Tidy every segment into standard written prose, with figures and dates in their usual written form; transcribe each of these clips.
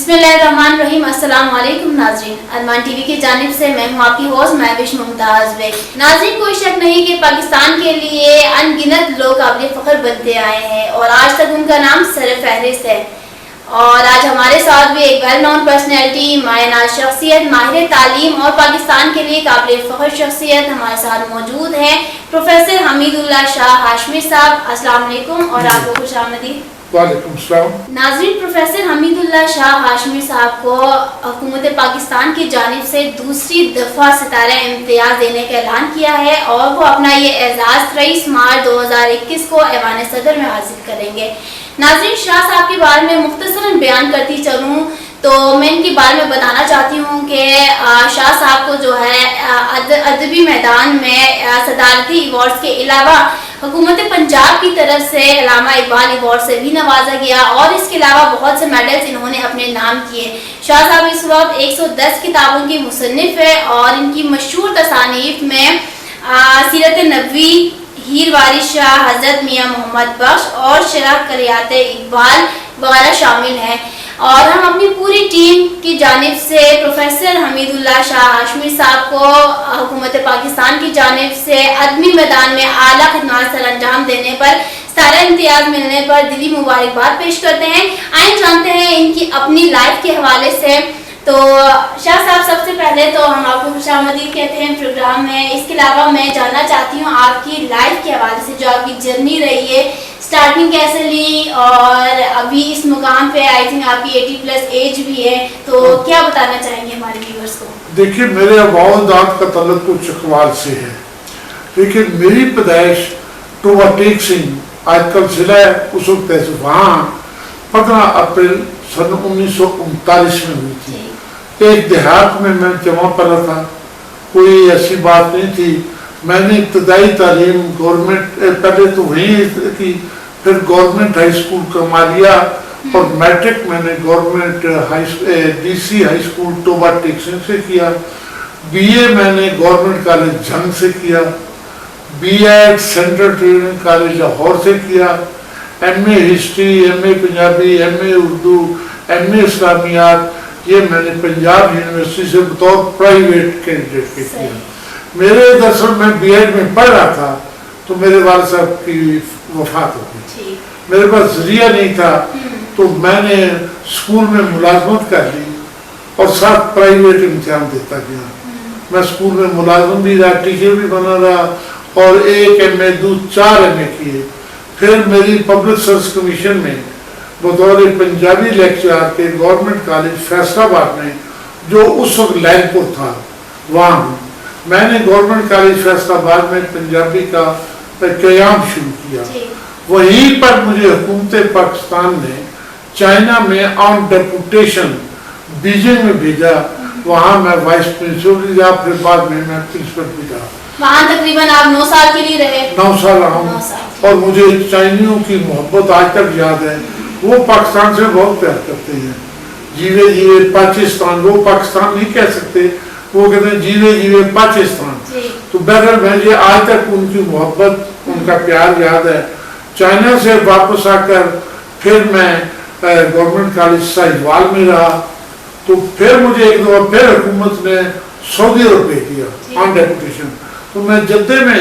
बिस्मिल्लाहिर्रहमानिर्रहीम। अस्सलाम वालेकुम नाज़रीन, अरमान टीवी की जानिब से मैं हूँ आपकी होस्ट महविश मुमताज़ बेग। नाज़रीन, कोई शक नहीं कि पाकिस्तान के लिए अनगिनत लोग काबिल फ़ख्र बनते आए हैं और आज तक उनका नाम सर फहरिस्त है। और आज हमारे साथ भी एक वेल नोन पर्सनैलिटी, मायनाज शख्सियत, माहिर तालीम और पाकिस्तान के लिए काबिल फ़ख्र शख्सियत हमारे साथ मौजूद हैं, प्रोफेसर हमीदुल्लाह शाह हाशमी साहब। अस्सलाम वालेकुम और आपको खुशामदीद। वालेकुम सलाम। नाज़रीन, प्रोफेसर हमीदुल्लाह शाह हाशमी साहब को हुकूमत पाकिस्तान की जानिब से दूसरी दफ़ा सितारा इम्तियाज़ देने का ऐलान किया है और वो अपना ये एजाज़ 23 मार्च 2021 को ऐवान सदर में हासिल करेंगे। नाज़रीन, शाह साहब के बारे में मुख्तसरन बयान करती चलूँ तो मैं इनके बारे में बताना चाहती हूँ कि शाह साहब को जो है अदबी मैदान में सदारती अवार्ड्स के अलावा हुकूमत पंजाब की तरफ से अल्लामा इकबाल अवार्ड से भी नवाजा गया और इसके अलावा बहुत से मेडल्स इन्होंने अपने नाम किए। शाह साहब इस वक्त 110 किताबों की मुसन्निफ है और इनकी मशहूर तसानीफ में सीरत नबवी, हीर वारिस शाह, हज़रत मियाँ मोहम्मद बख्श और शरह करियात इकबाल वगैरह शामिल हैं। और हम अपनी पूरी टीम की जानिब से प्रोफेसर हमीदुल्लाह शाह हाशमी साहब को हुकूमत पाकिस्तान की जानिब से अदबी मैदान में आला खिदमत सर अंजाम देने पर सितारा इम्तियाज़ मिलने पर दिली मुबारकबाद पेश करते हैं। आइए जानते हैं इनकी अपनी लाइफ के हवाले से। तो शाह साहब, सबसे पहले तो हम आपको खुशामदीद कहते हैं प्रोग्राम में। इसके अलावा मैं जानना चाहती हूँ आपकी लाइफ के हवाले से, जो आपकी जर्नी रही है, स्टार्टिंग कैसे ली और अभी इस मुकाम पे आई थिंक आपकी 80+ एज भी है, तो क्या बताना चाहेंगे हमारे व्यूअर्स को? देखिए, मेरे अबाउदात का तल्लुक तो चकवाल से है, लेकिन मेरी पैदाइश टोबा टेक सिंह आजकल जिला है, उस वक्त वहाँ 15 अप्रैल सन 1939 में हुई थी। एक देहात में मैं जमा पड़ा था, कोई ऐसी बात नहीं थी। मैंने इब्तदाई तालीम गवर्नमेंट पहले तो वहीं की, फिर गवर्नमेंट हाई स्कूल कमालिया और मैट्रिक मैंने government DC high school Toba टेक्सिंग से किया। BA मैंने गवर्नमेंट कॉलेज जंग से किया। B.Ed central training college Lahore से किया। MA history, MA Punjabi, MA Urdu, MA इस्लामियात, ये मैंने पंजाब यूनिवर्सिटी से बतौर प्राइवेट कैंडिडेट के किया। मेरे दरअसल मैं B.Ed में पढ़ रहा था तो मेरे वालिद साहब की वफात हो गई। मेरे पास जरिया नहीं था तो मैंने स्कूल में मुलाजमत कर ली और साथ प्राइवेट इम्तिहान देता गया। मैं स्कूल में मुलाजम भी रहा, टीचर भी बना रहा और एक MA 4 MA किए। फिर मेरी पब्लिक सर्विस कमीशन में बतौर पंजाबी लेक्चरर के गवर्नमेंट कॉलेज फैसलाबाद में, जो उस वक्त लैनपुर था, वहाँ मैंने गवर्नमेंट कॉलेज फैसलाबाद में पंजाबी का क़याम शुरू किया। वहीं पर मुझे हुकूमत पाकिस्तान ने चाइना में ऑन डेपुटेशन बीजिंग में भेजा। वहाँ मैं वाइस प्रिंसिपल भी रहा, फिर बाद में मैं प्रिंसिपल भी रहा। वहाँ तकरीबन आप 9 साल के लिए रहे? 9 साल रहा हूँ। और मुझे चाइनियों की मोहब्बत आज तक याद है। वो पाकिस्तान से बहुत प्यार करते हैं। जीवे जीवे पाकिस्तान, वो पाकिस्तान नहीं कह सकते, वो कहते हैं जीवे जीवे पाकिस्तान। तो बहरहाल मुझे आज तक उनकी मोहब्बत, उनका प्यार याद है। चाइना से वापस आकर फिर मैं गवर्नमेंट कॉलेज साहिवाल में रहा। तो फिर मुझे एक दफा फिर हुकूमत ने सऊदी अरब भेज दिया ऑन डेपुटेशन। तो मैं जद्दे में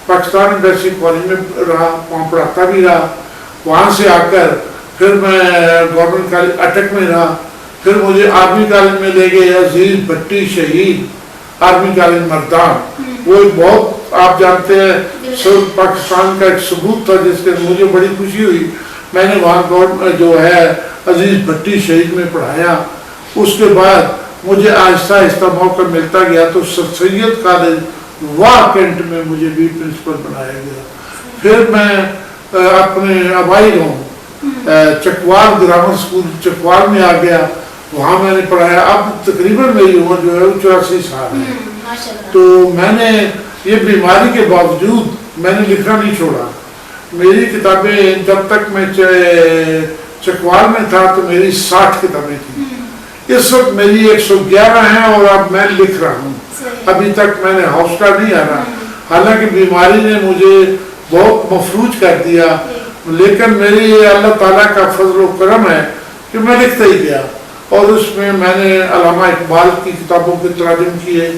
पाकिस्तान एम्बेसी कॉलेज में रहा, वहाँ पढ़ाता भी रहा। वहाँ से आकर फिर मैं गवर्नमेंट कॉलेज अटक में रहा। फिर मुझे आर्मी कॉलेज में ले गए अजीज भट्टी शहीद आर्मी कॉलेज मर्दान। वो एक बहुत, आप जानते हैं, सब पाकिस्तान का एक सबूत था जिससे मुझे बड़ी खुशी हुई। मैंने वहाँ जो है अजीज भट्टी शहीद में पढ़ाया। उसके बाद मुझे आहिस्ता आहिस्ता मौका मिलता गया तो सर सैयद कॉलेज वाह कैंट में मुझे भी प्रिंसिपल बनाया गया। फिर मैं अपने आबाई गाँव चकवाल ग्रामर स्कूल चकवाल में आ गया, वहाँ मैंने पढ़ाया। अब तकरीबन मेरी उम्र जो है 84 साल है। तो मैंने ये बीमारी के बावजूद मैंने लिखना नहीं छोड़ा। मेरी किताबें, जब तक मैं चकवाल में था तो मेरी 60 किताबें थी। इस वक्त मेरी 111 हैं और अब मैं लिख रहा हूँ। अभी तक मैंने हौसला नहीं आ रहा, हालांकि बीमारी ने मुझे बहुत मफलूज कर दिया, लेकिन मेरी अल्लाह ताला का फजल व करम है कि मैं लिखता ही गया। اور اس میں نے علامہ اقبال کی کتابوں کے ترجمے کیے.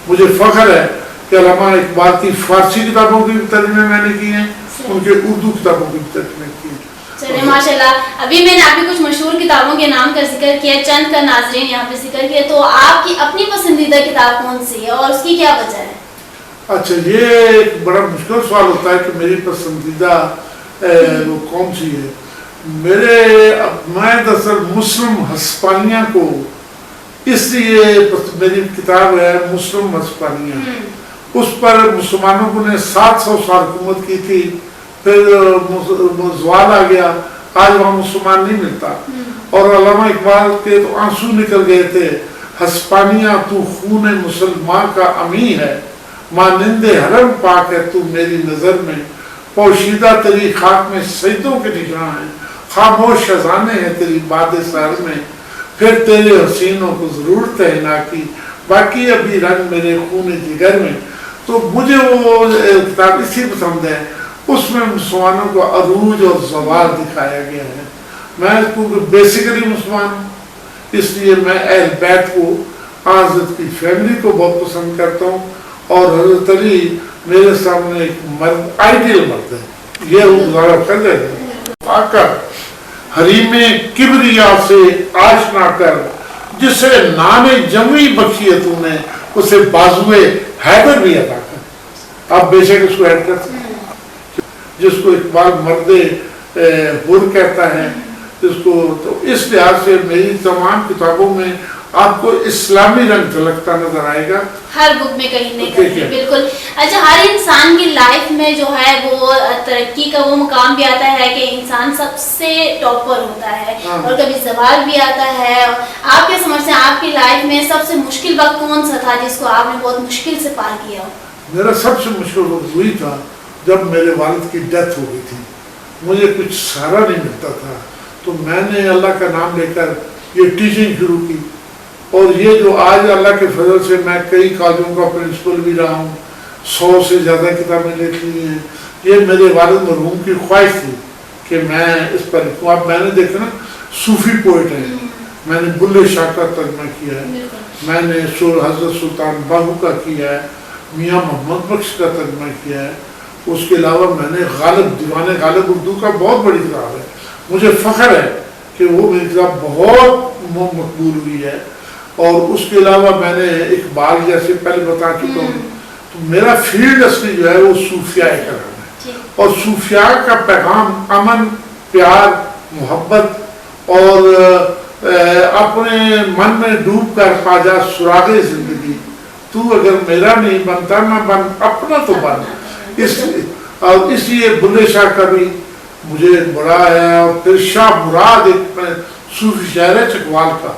مجھے فخر ہے کہ علامہ اقبال کی فارسی کتابوں کی بھی ترجمے میں نے کیے ہیں, ان کے اردو کتابوں کی بھی ترجمے کیے. چلے ماشاءاللہ. ابھی میں نے آپ کی کچھ مشہور کتابوں کے نام کا ذکر کیا, چند کا ناظرین یہاں پہ ذکر کیا, تو آپ کی اپنی پسندیدہ کتاب کون سی ہے اور اس کی کیا وجہ ہے؟ اچھا, یہ ایک بڑا مشکل سوال ہوتا ہے کہ میری پسندیدہ وہ کون سی ہے. میں دراصل مسلم ہسپانیہ کو اس لیے میری کتاب ہے مسلم ہسپانیہ. اس پر مسلمانوں کو نے 700 سال حکومت کی تھی, پھر زوال آ گیا, آج وہاں مسلمان نہیں ملتا. اور علامہ اقبال کے تو آنسو نکل گئے تھے, ہسپانیہ تو خون مسلمان کا امی ہے, مانند حرم پاک ہے تو میری نظر میں, پوشیدہ تیری خاک میں سجدوں کے نشان ہیں, خاموش خزانے ہیں تیری باد سر میں, پھر تیرے حسینوں کو ضرورت ہے نا کی, باقی ابھی رنگ میرے خون جگر میں. تو مجھے وہ کتاب اسی پسند ہے, اس میں مسلمانوں کو عروج اور زوال دکھایا گیا ہے. میں کیونکہ بیسیکلی مسلمان ہوں, اس لیے میں اہل بیت کو, حضرت کی فیملی کو بہت پسند کرتا ہوں, اور حضرت علی میرے سامنے ایک مرد, آئیڈیل مرد ہے. یہ وہ گزارا کر رہے ہیں, آ کر حریم کبریا سے آشنا کر, جسے نام جمعی بخشی ہے تو نے, اسے بازوئے حیدر بھی عطا کر. آپ بے شک اس کو ایڈ کر سکتے ہیں, جس کو اقبال مرد حر کہتا ہے, جس کو, تو اس لحاظ سے میری تمام کتابوں میں آپ کو اسلامی رنگ جھلکتا نظر آئے گا, ہر بک میں کہیں نہ کہیں. بالکل. اچھا, ہر انسان کی لائف میں جو ہے وہ ترقی کا وہ مقام بھی آتا ہے کہ انسان سب سے ٹاپ پر ہوتا ہے, اور کبھی زوال بھی آتا ہے. آپ کیا سمجھتے ہیں آپ کی لائف میں سب سے مشکل وقت کون سا تھا جس کو آپ نے بہت مشکل سے پار کیا ہو؟ میرا سب سے مشکل وقت وہی تھا جب میرے والد کی ڈیتھ ہو گئی تھی. مجھے کچھ سہارا نہیں ملتا تھا, تو میں نے اللہ کا نام لے کر یہ ٹیچنگ شروع کی. اور یہ جو آج اللہ کے فضل سے میں کئی کالجوں کا پرنسپل بھی رہا ہوں, 100 سے زیادہ کتابیں لکھی ہیں, یہ میرے والد مرحوم کی خواہش تھی کہ میں اس پر لکھوں. اب میں نے دیکھا نا, صوفی پوئٹ ہیں, میں نے بلے شاہ کا ترجمہ کیا ہے, میں نے حضرت سلطان باہو کا کیا ہے, میاں محمد بخش کا ترجمہ کیا ہے. اس کے علاوہ میں نے غالب, دیوان غالب اردو کا بہت بڑی کتاب ہے, مجھے فخر ہے کہ وہ میری کتاب بہت مقبول ہوئی ہے. اور اس کے علاوہ میں نے اقبال جیسے پہلے بتا چکا ہوں. تو میرا فیلڈ اصلی جو ہے وہ صوفیاء کرام ہے, اور صوفیاء کا پیغام امن, پیار, محبت اور اپنے من میں ڈوب کر پا جا سراغ زندگی, تو اگر میرا نہیں بنتا نہ بن اپنا تو بن. اس لیے بلے شاہ کا بھی مجھے بڑا ہے, اور پھر شاہ مراد ایک صوفی شاعر ہے چکوال کا,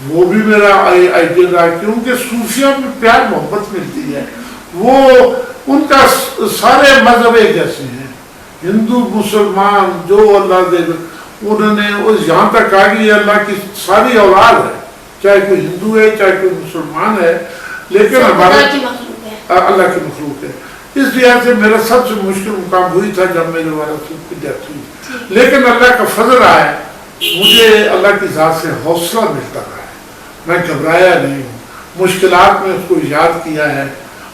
وہ بھی میرا آئیڈیل رہا, کیونکہ صوفیوں میں پیار محبت ملتی ہے. وہ ان کا سارے مذہب ایک جیسے ہیں, ہندو مسلمان جو اللہ دے, انہوں نے یہاں تک آ گئی اللہ کی ساری اولاد ہے, چاہے کوئی ہندو ہے چاہے کوئی مسلمان ہے, لیکن ہمارا اللہ کی مخلوق ہے. اس لحاظ سے میرا سب سے مشکل مقام وہی تھا جب میرے والد کی ڈیتھ ہوئی. لیکن اللہ کا فضل رہا ہے, مجھے اللہ کی ذات سے حوصلہ ملتا رہا ہے, میں گھبرایا نہیں ہوں, مشکلات میں اس کو یاد کیا ہے.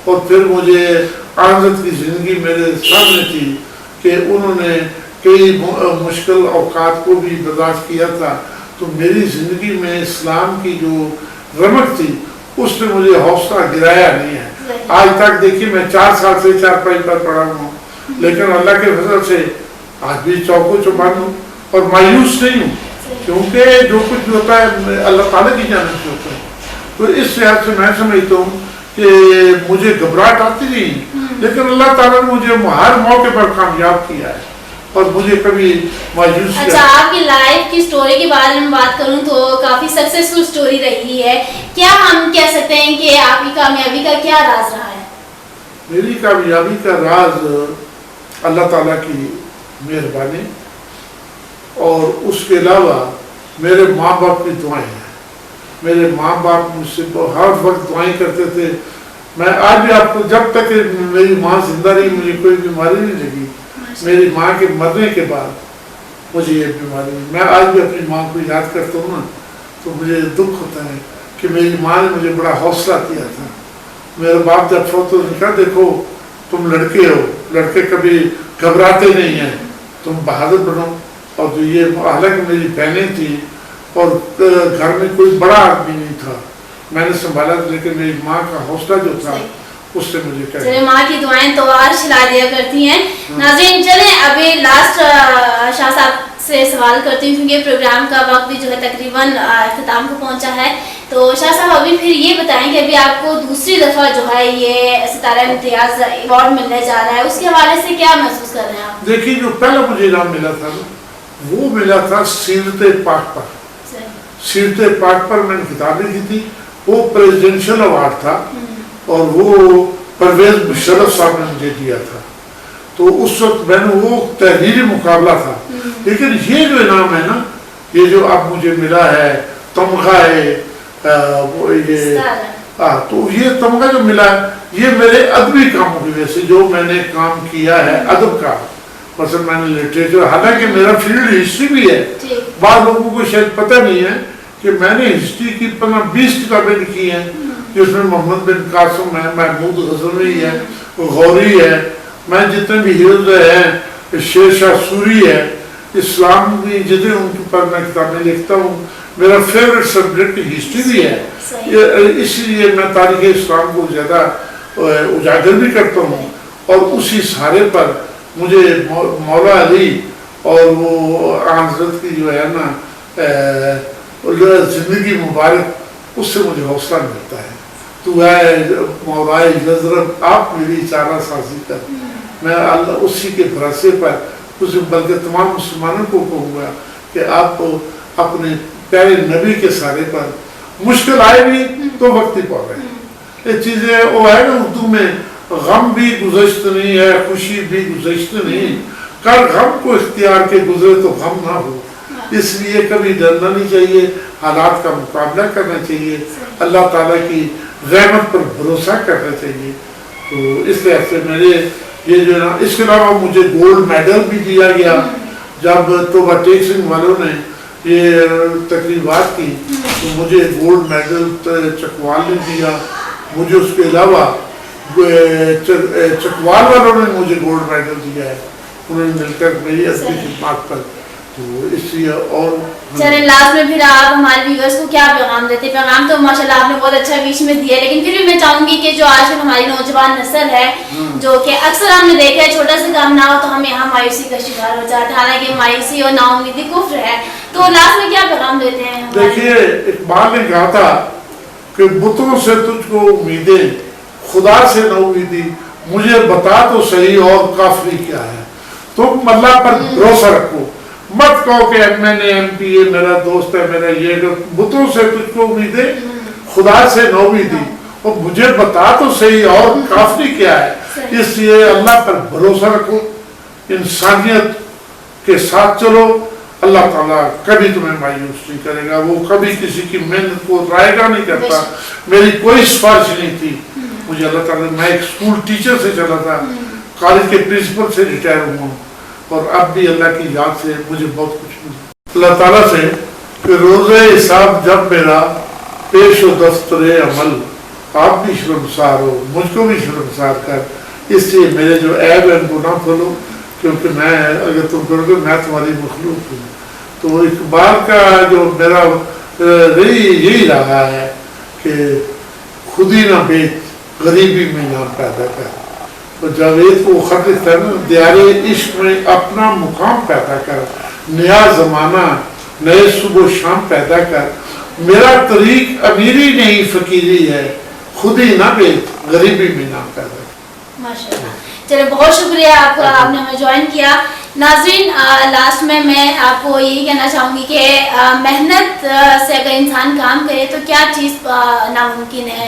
اور پھر مجھے حضرت کی زندگی میرے سامنے تھی کہ انہوں نے کئی مشکل اوقات کو بھی برداشت کیا تھا, تو میری زندگی میں اسلام کی جو رمق تھی اس نے مجھے حوصلہ گرایا نہیں ہے. آج تک دیکھیے میں 4 سال سے چارپائی پر پڑا ہوں, لیکن اللہ کے فضل سے آج بھی چوکو چوبند ہوں اور مایوس نہیں ہوں, کیونکہ جو کچھ ہوتا ہے اللہ تعالیٰ کی جانب سے ہوتا ہے. تو اس لحاظ سے میں سمجھتا ہوں کہ مجھے گھبراہٹ آتی نہیں, لیکن اللہ تعالیٰ نے مجھے ہر موقع پر کامیاب کیا ہے اور مجھے کبھی مایوس کیا. اچھا, آپ کی لائف کی سٹوری کے بارے میں بات کروں تو کافی سکسیسفل سٹوری رہی ہے. کیا ہم کہہ سکتے ہیں کہ آپ کی کامیابی کا کیا راز رہا ہے؟ میری کامیابی کا راز اللہ تعالیٰ کی مہربانی, اور اس کے علاوہ میرے ماں باپ کی دعائیں ہیں. میرے ماں باپ مجھ سے ہر وقت دعائیں کرتے تھے. میں آج بھی آپ کو, جب تک میری ماں زندہ رہی مجھے کوئی بیماری نہیں لگی. میری ماں کے مرنے کے بعد مجھے یہ بیماری ہوئی. میں آج بھی اپنی ماں کو یاد کرتا ہوں نا, तो मुझे दुख होता है कि मेरी माँ ने मुझे बड़ा हौसला दिया था। मेरे बाप जब फोटो लिखा, देखो तुम लड़के हो, लड़के कभी घबराते नहीं हैं, तुम बहादुर बनो। और जो ये हालांकि मेरी बहनें थी और घर में कोई बड़ा आदमी नहीं था, मैंने संभाला, लेकिन मेरी माँ का हौसला जो था उससे मुझे चले माँ की दुआएं तो और खिला दिया करती हैं। नाज़रीन चले अभी लास्ट शाह साहब से सवाल करती हूँ, क्योंकि प्रोग्राम का वक्त भी जो है तकरीबन अख्ताम को पहुँचा है। तो शाह साहब अभी फिर ये बताएं कि अभी आपको दूसरी दफ़ा जो है ये सितारा इम्तियाज़ अवार्ड मिलने जा रहा है, उसके हवाले से क्या महसूस कर रहे हैं आप? देखिए, जो पहला मुझे इनाम मिला था वो मिला था सीरत पाक पर। सीरत पाक पर मैंने किताब लिखी थी, वो प्रेसिडेंशियल अवार्ड था और वो परवेज मुशर्रफ साहब ने मुझे दिया था। तो उस वक्त मैंने वो तहरीरी मुकाबला था। लेकिन ये जो इनाम है ना, ये जो अब मुझे मिला है, तमगा है, तो ये तमगा जो मिला है, ये मेरे अदबी कामों की वजह से जो मैंने काम किया है अदब का, मतलब मैंने लिटरेचर, हालांकि मेरा फील्ड हिस्ट्री भी है, बाद लोगों को शायद पता नहीं है कि मैंने हिस्ट्री की 15-20 किताबें लिखी हैं, जिसमें मोहम्मद बिन कासिम है, महमूद गजनवी है, गौरी है, मैं जितने भी हीरोज हैं, शेर शाह सूरी है, इस्लाम की जितने उनके पर मैं किताबें लिखता हूँ। मेरा फेवरेट सब्जेक्ट हिस्ट्री भी है, इसलिए मैं तारीख इस्लाम को ज़्यादा उजागर भी करता हूँ। और उसी सहारे पर मुझे मौला अली और वो हज़रत की जो है ना ज़िंदगी मुबारक, उससे मुझे हौसला मिलता है। तो है मौलाए हज़रत आप मेरी चारा साजी कर, मैं अल्लाह उसी के भरोसे पर उस बल्कि तमाम मुसलमानों को कहूँगा कि आप अपने प्यारे नबी के सहारे पर, मुश्किल आए भी तो वक्त ही पड़ रहे। ये चीज़ें वो है ना उर्दू में, गम भी गुज़श्त नहीं है, खुशी भी गुज़श्त नहीं, कर गम को इख्तियार के गुजरे तो गम ना हो। इसलिए कभी डरना नहीं चाहिए, हालात का मुकाबला करना चाहिए, अल्लाह ताला की रहमत पर भरोसा करना चाहिए। तो इस तरह से मेरे ये जो ना, इसके अलावा मुझे गोल्ड मेडल भी दिया गया जब तोबा टेक सिंह वालों ने ये तकरीबात की, तो मुझे गोल्ड मेडल चकवाल ने दिया। मुझे उसके अलावा चकवाल वालों ने मुझे गोल्ड मेडल दिया है, उन्होंने मिलकर मेरी अदबी खिदमत पर। तो इसलिए और चलिए लास्ट में फिर आप हमारे व्यूअर्स को क्या पैगाम देते हैं? पैगाम तो माशाल्लाह आपने बहुत अच्छा बीच में दिया है, लेकिन फिर भी मैं चाहूंगी कि जो आजकल हमारी नौजवान नस्ल है, जो कि अक्सर हमने देखा है छोटा सा काम ना हो तो हम यहाँ मायूसी का शिकार हो जाते हैं, हालांकि मायूसी और नाउम्मीदी कुफ्र है। तो लास्ट में क्या पैगाम देते हैं? देखिए, इकबाल ने कहा था कि बुतों से तुझको उम्मीदें, खुदा से न उम्मीदी, मुझे बता तो सही और काफिरी क्या है। तुम अल्लाह पर भरोसा रखो, मत कहो कि मैंने MPA मेरा दोस्त है, मेरा ये, बुतों से तुझको उम्मीदें, खुदा से न उम्मीदी, और मुझे बता तो सही और काफिरी क्या है। इसलिए अल्लाह पर भरोसा रखो, इंसानियत के साथ चलो, अल्लाह ताला कभी तुम्हें मायूस नहीं करेगा, वो कभी किसी की मेहनत को रायगा नहीं करता। मेरी कोई सिफारिश नहीं थी, मुझे अल्लाह ताला, मैं एक स्कूल टीचर से चला था, कॉलेज के प्रिंसिपल से रिटायर हुआ, और अब भी अल्लाह की याद से मुझे बहुत कुछ मिला अल्लाह ताला से कि रोज़े हिसाब जब मेरा पेश हो दफ्तरे अमल, आप भी शर्मसार हो, मुझको भी शर्मसार कर। इसलिए मेरे जो ऐब है उनको ना खोलो, क्योंकि मैं, अगर तुम करोगे मैं तुम्हारी मखलूक हूँ। तो इकबाल का जो मेरा यही रहा है कि खुद ही ना बेच, गरीबी में ना पैदा कर। तो जावेद को खत लिखता है ना, दियारे इश्क में अपना मुकाम पैदा कर, नया ज़माना नए सुबह शाम पैदा कर, मेरा तरीक अमीरी नहीं फकीरी है, खुद ही ना बेच, गरीबी में ना पैदा कर। माशाल्लाह, चलिए बहुत शुक्रिया आपका, आपने हमें ज्वाइन किया। नाज़रीन, लास्ट में मैं आपको यही कहना चाहूँगी कि मेहनत से अगर इंसान काम करे तो क्या चीज़ नामुमकिन है।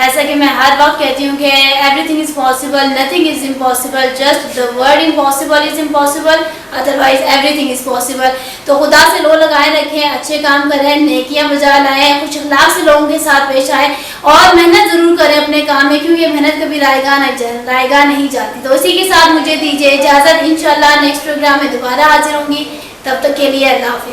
ऐसा कि मैं हर वक्त कहती हूँ कि everything is possible, nothing is impossible, just the word impossible is impossible, otherwise everything is possible. तो खुदा से लो लगाए रखें, अच्छे काम करें, नेकियां बजा लाएँ, कुछ अखलाक से लोगों के साथ पेश आए और मेहनत ज़रूर करें अपने काम में, क्योंकि मेहनत कभी रायगा नहीं जाती। तो इसी के साथ मुझे दीजिए इजाज़त, इंशाल्लाह नेक्स्ट प्रोग्राम में दोबारा हाजिर होंगी, तब तक के लिए अल्लाह हाफ़िज़।